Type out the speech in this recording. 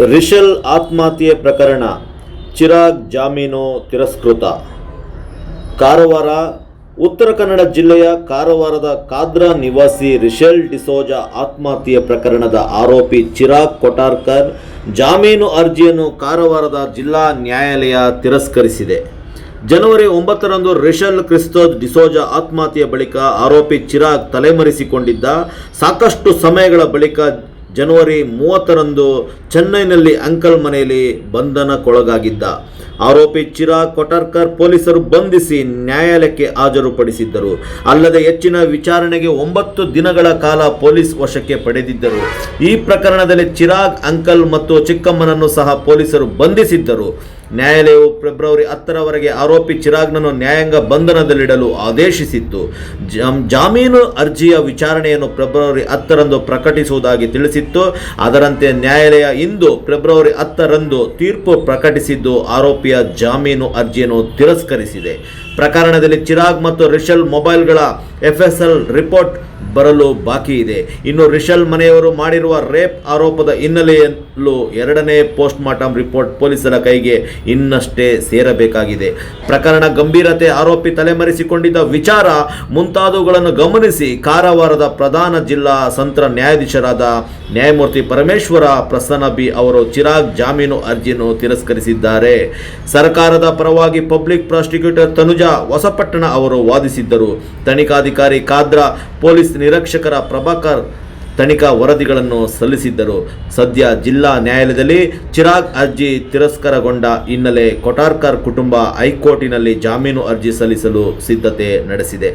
ರಿಷಲ್ ಆತ್ಮಹತ್ಯೆ ಪ್ರಕರಣ, ಚಿರಾಗ್ ಜಾಮೀನು ತಿರಸ್ಕೃತ. ಕಾರವಾರ. ಉತ್ತರ ಕನ್ನಡ ಜಿಲ್ಲೆಯ ಕಾರವಾರದ ಕಾದ್ರಾ ನಿವಾಸಿ ರಿಷಲ್ ಡಿಸೋಜ ಆತ್ಮಹತ್ಯೆ ಪ್ರಕರಣದ ಆರೋಪಿ ಚಿರಾಗ್ ಕೊಟಾರ್ಕರ್ ಜಾಮೀನು ಅರ್ಜಿಯನ್ನು ಕಾರವಾರದ ಜಿಲ್ಲಾ ನ್ಯಾಯಾಲಯ ತಿರಸ್ಕರಿಸಿದೆ. ಜನವರಿ 9ರಂದು ರಿಷಲ್ ಕ್ರಿಸ್ತೋಸ್ ಡಿಸೋಜ ಆತ್ಮಹತ್ಯೆಯ ಬಳಿಕ ಆರೋಪಿ ಚಿರಾಗ್ ತಲೆಮರೆಸಿಕೊಂಡಿದ್ದ. ಸಾಕಷ್ಟು ಸಮಯಗಳ ಬಳಿಕ ಜನವರಿ 30ರಂದು ಚೆನ್ನೈನಲ್ಲಿ ಅಂಕಲ್ ಮನೆಯಲ್ಲಿ ಬಂಧನಕ್ಕೊಳಗಾಗಿದ್ದ ಆರೋಪಿ ಚಿರಾಗ್ ಕೊಟಾರ್ಕರ್ ಪೊಲೀಸರು ಬಂಧಿಸಿ ನ್ಯಾಯಾಲಯಕ್ಕೆ ಹಾಜರುಪಡಿಸಿದ್ದರು. ಅಲ್ಲದೆ ಹೆಚ್ಚಿನ ವಿಚಾರಣೆಗೆ 9 ದಿನಗಳ ಕಾಲ ಪೊಲೀಸ್ ವಶಕ್ಕೆ ಪಡೆದಿದ್ದರು. ಈ ಪ್ರಕರಣದಲ್ಲಿ ಚಿರಾಗ್ ಅಂಕಲ್ ಮತ್ತು ಚಿಕ್ಕಮ್ಮನನ್ನು ಸಹ ಪೊಲೀಸರು ಬಂಧಿಸಿದ್ದರು. ನ್ಯಾಯಾಲಯವು ಫೆಬ್ರವರಿ 10ರವರೆಗೆ ಆರೋಪಿ ಚಿರಾಗ್ನನ್ನು ನ್ಯಾಯಾಂಗ ಬಂಧನದಲ್ಲಿಡಲು ಆದೇಶಿಸಿತ್ತು. ಜಾಮೀನು ಅರ್ಜಿಯ ವಿಚಾರಣೆಯನ್ನು ಫೆಬ್ರವರಿ 10ರಂದು ಪ್ರಕಟಿಸುವುದಾಗಿ ತಿಳಿಸಿತ್ತು. ಅದರಂತೆ ನ್ಯಾಯಾಲಯ ಇಂದು ಫೆಬ್ರವರಿ 10ರಂದು ತೀರ್ಪು ಪ್ರಕಟಿಸಿದ್ದು ಆರೋಪಿಯ ಜಾಮೀನು ಅರ್ಜಿಯನ್ನು ತಿರಸ್ಕರಿಸಿದೆ. ಪ್ರಕರಣದಲ್ಲಿ ಚಿರಾಗ್ ಮತ್ತು ರಿಷಲ್ ಮೊಬೈಲ್ಗಳ FSL ರಿಪೋರ್ಟ್ ಬರಲು ಬಾಕಿ ಇದೆ. ಇನ್ನು ರಿಷಲ್ ಮನೆಯವರು ಮಾಡಿರುವ ರೇಪ್ ಆರೋಪದ ಹಿನ್ನೆಲೆಯಲ್ಲೂ 2ನೇ ಪೋಸ್ಟ್ ಮಾರ್ಟಮ್ ರಿಪೋರ್ಟ್ ಪೊಲೀಸರ ಕೈಗೆ ಇನ್ನಷ್ಟೇ ಸೇರಬೇಕಾಗಿದೆ. ಪ್ರಕರಣ ಗಂಭೀರತೆ, ಆರೋಪಿ ತಲೆಮರೆಸಿಕೊಂಡಿದ್ದ ವಿಚಾರ ಮುಂತಾದವುಗಳನ್ನು ಗಮನಿಸಿ ಕಾರವಾರದ ಪ್ರಧಾನ ಜಿಲ್ಲಾ ಸತ್ರ ನ್ಯಾಯಾಧೀಶರಾದ ನ್ಯಾಯಮೂರ್ತಿ ಪರಮೇಶ್ವರ ಪ್ರಸನ್ನ ಬಿ ಅವರು ಚಿರಾಗ್ ಜಾಮೀನು ಅರ್ಜಿಯನ್ನು ತಿರಸ್ಕರಿಸಿದ್ದಾರೆ. ಸರ್ಕಾರದ ಪರವಾಗಿ ಪಬ್ಲಿಕ್ ಪ್ರಾಸಿಕ್ಯೂಟರ್ ತನುಜಾ ಹೊಸಪಟ್ಟಣ ಅವರು ವಾದಿಸಿದ್ದರು. ತನಿಖಾಧಿಕಾರಿ ಕಾದ್ರಾ ಪೊಲೀಸ್ ನಿರೀಕ್ಷಕರ ಪ್ರಭಾಕರ್ ತನಿಖಾ ವರದಿಗಳನ್ನು ಸಲ್ಲಿಸಿದ್ದರು. ಸದ್ಯ ಜಿಲ್ಲಾ ನ್ಯಾಯಾಲಯದಲ್ಲಿ ಚಿರಾಗ್ ಅರ್ಜಿ ತಿರಸ್ಕರಗೊಂಡ ಹಿನ್ನೆಲೆ ಕೊಟಾರ್ಕರ್ ಕುಟುಂಬ ಹೈಕೋರ್ಟಿನಲ್ಲಿ ಜಾಮೀನು ಅರ್ಜಿ ಸಲ್ಲಿಸಲು ಸಿದ್ಧತೆ ನಡೆಸಿದೆ.